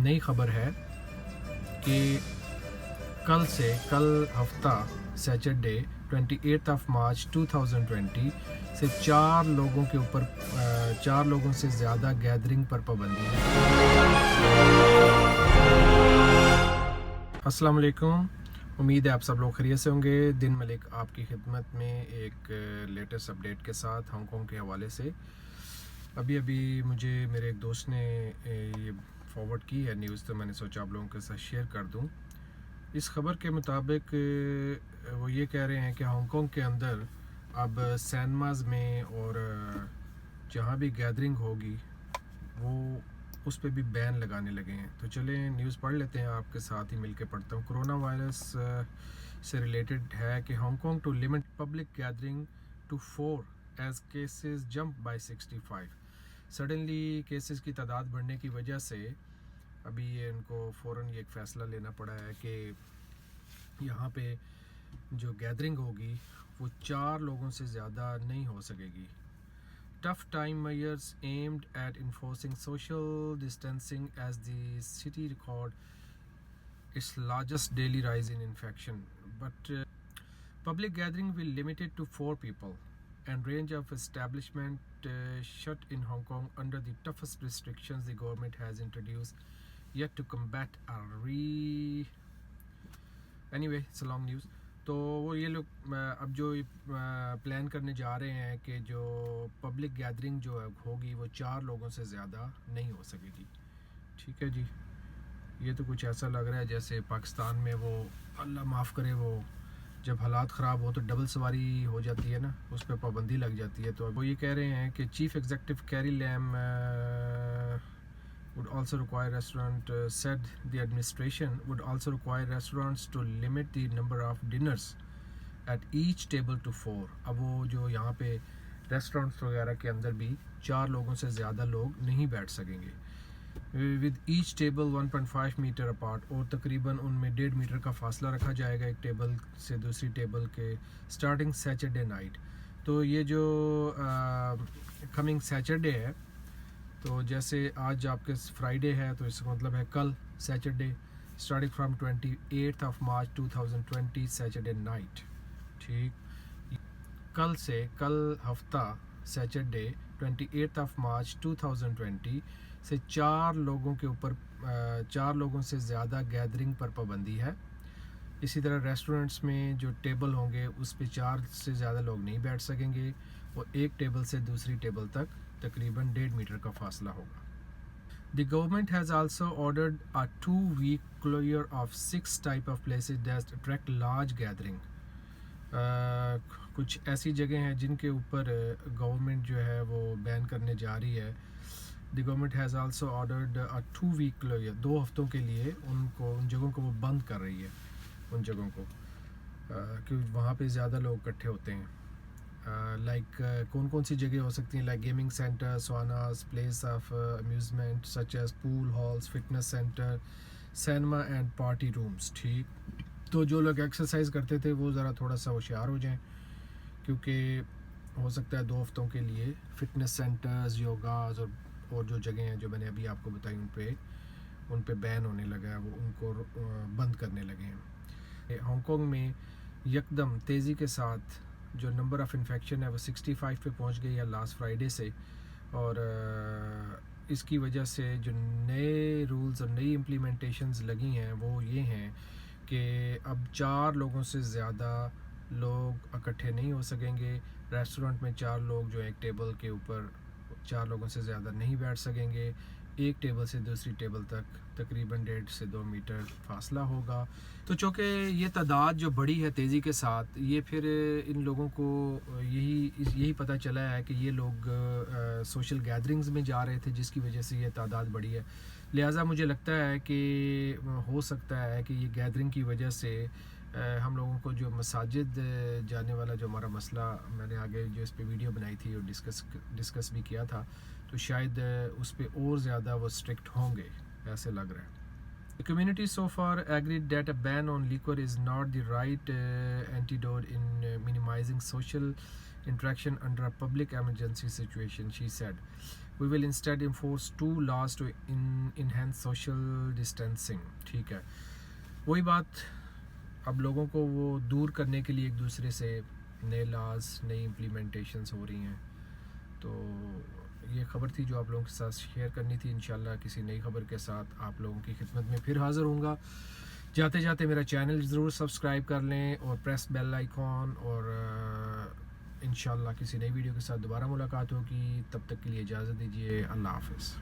نئی خبر ہے کہ کل ہفتہ سیٹرڈے 28 مارچ 2020 سے 4 لوگوں سے زیادہ گیدرنگ پر پابندی ہے۔ السلام علیکم، امید ہے آپ سب لوگ خیریت سے ہوں گے۔ دن ملک آپ کی خدمت میں ایک لیٹسٹ اپڈیٹ کے ساتھ ہانگ کانگ کے حوالے سے۔ ابھی مجھے میرے ایک دوست نے یہ فارورڈ کی ہے نیوز، تو میں نے سوچا آپ لوگوں کے ساتھ شیئر کر دوں۔ اس خبر کے مطابق وہ یہ کہہ رہے ہیں کہ ہانگ کانگ کے اندر اب سینماز میں اور جہاں بھی گیدرنگ ہوگی وہ اس پہ بھی بین لگانے لگے ہیں۔ تو چلیں نیوز پڑھ لیتے ہیں، آپ کے ساتھ ہی مل کے پڑھتا ہوں۔ کرونا وائرس سے ریلیٹڈ ہے کہ Hong Kong to limit public gathering to 4 as cases jump by 65۔ Suddenly cases کی تعداد بڑھنے کی وجہ سے ابھی یہ ان کو فوراً یہ ایک فیصلہ لینا پڑا ہے کہ یہاں پہ جو گیدرنگ ہوگی وہ 4 لوگوں سے زیادہ نہیں ہو سکے گی۔ Tough time measures aimed at enforcing social distancing as the city record its largest daily rise in infection. But public gathering will limited to 4 people, and range of establishment shut in Hong Kong under the toughest restrictions the government has introduced yet to combat anyway, it's a long news. تو وہ یہ لوگ اب جو plan کرنے جا رہے ہیں کہ جو پبلک گیدرنگ جو ہوگی وہ 4 لوگوں سے زیادہ نہیں ہو سکے گی۔ ٹھیک ہے جی، یہ تو کچھ ایسا لگ رہا ہے جیسے پاکستان میں وہ اللہ معاف کرے، وہ جب حالات خراب ہو تو ڈبل سواری ہو جاتی ہے نا، اس پہ پابندی لگ جاتی ہے۔ تو وہ یہ کہہ رہے ہیں کہ chief executive Carrie Lam would also require said the administration would also require restaurants to limit the number of dinners at each table to 4۔ اب وہ جو یہاں پہ ریسٹورنٹس وغیرہ کے اندر بھی 4 لوگوں سے زیادہ لوگ نہیں بیٹھ سکیں گے، with each table 1.5 metre apart، اور تقریباً ان میں 1.5 میٹر کا فاصلہ رکھا جائے گا ایک ٹیبل سے دوسری ٹیبل کے، اسٹارٹنگ سیچرڈے نائٹ۔ تو یہ جو کمنگ سیچرڈے ہے، تو جیسے آج آپ کے فرائیڈے ہے تو اس کا مطلب ہے کل Saturday, starting from 28 March 2020 Saturday night. ٹھیک، کل ہفتہ سیچرڈے 28 مارچ 2020 سے 4 لوگوں سے زیادہ گیدرنگ پر پابندی ہے۔ اسی طرح ریسٹورنٹس میں جو ٹیبل ہوں گے اس پہ 4 سے زیادہ لوگ نہیں بیٹھ سکیں گے، اور ایک ٹیبل سے دوسری ٹیبل تک تقریباً 1.5 میٹر کا فاصلہ ہوگا۔ The government has also ordered a 2-week closure of 6 type of places that attract large gathering۔ کچھ ایسی جگہیں ہیں جن کے اوپر گورنمنٹ جو ہے وہ بین کرنے جا رہی ہے۔ The government has also ordered a 2-week closure، 2 ہفتوں کے لیے ان جگہوں کو وہ بند کر رہی ہے، ان جگہوں کو کہ وہاں پہ زیادہ لوگ اکٹھے ہوتے ہیں۔ لائک کون سی جگہ ہو سکتی ہیں؟ Like gaming centre, saunas, place of amusement such as pool halls, fitness centre, cinema and party rooms. ٹھیک، تو جو لوگ ایکسرسائز کرتے تھے وہ ذرا تھوڑا سا ہوشیار ہو جائیں، کیونکہ ہو سکتا ہے 2 ہفتوں کے لیے فٹنس سینٹرز، یوگاز اور جو جگہیں ہیں جو میں نے ابھی آپ کو بتائی ان پہ بین ہونے لگا ہے، وہ ان کو بند کرنے لگے ہیں۔ ہانگ کانگ میں یکدم تیزی کے ساتھ جو نمبر آف انفیکشن ہے وہ 65 پہ پہنچ گئی ہے لاسٹ فرائیڈے سے، اور اس کی وجہ سے جو نئے رولز اور نئی امپلیمنٹیشنز لگی ہیں وہ یہ ہیں کہ اب 4 لوگوں سے زیادہ لوگ اکٹھے نہیں ہو سکیں گے۔ ریسٹورنٹ میں 4 لوگ جو ایک ٹیبل کے اوپر 4 لوگوں سے زیادہ نہیں بیٹھ سکیں گے، ایک ٹیبل سے دوسری ٹیبل تک تقریباً 1.5 سے 2 میٹر فاصلہ ہوگا۔ تو چونکہ یہ تعداد جو بڑی ہے تیزی کے ساتھ، یہ پھر ان لوگوں کو یہی پتہ چلا ہے کہ یہ لوگ سوشل گیدرنگز میں جا رہے تھے، جس کی وجہ سے یہ تعداد بڑی ہے۔ لہٰذا مجھے لگتا ہے کہ ہو سکتا ہے کہ یہ گیدرنگ کی وجہ سے ہم لوگوں کو جو مساجد جانے والا جو ہمارا مسئلہ، میں نے آگے جو اس پہ ویڈیو بنائی تھی اور ڈسکس بھی کیا تھا، تو شاید اس پہ اور زیادہ وہ اسٹرکٹ ہوں گے، ایسے لگ رہا ہے۔ The community so far agreed that a ban on liquor is not the right antidote in minimizing social interaction under a public emergency situation. She said, we will instead enforce 2 laws to enhance social distancing. ٹھیک ہے, وہی بات, اب لوگوں کو وہ دور کرنے کے لیے ایک دوسرے سے نئے لاز, نئی امپلیمنٹیشنز ہو رہی ہیں. تو یہ خبر تھی جو آپ لوگوں کے ساتھ شیئر کرنی تھی. انشاءاللہ کسی نئی خبر کے ساتھ آپ لوگوں کی خدمت میں پھر حاضر ہوں گا. جاتے جاتے میرا چینل ضرور سبسکرائب کر لیں اور پریس بیل آئیکن, اور انشاءاللہ کسی نئی ویڈیو کے ساتھ دوبارہ ملاقات ہوگی. تب تک کے لیے اجازت دیجیے. اللہ حافظ.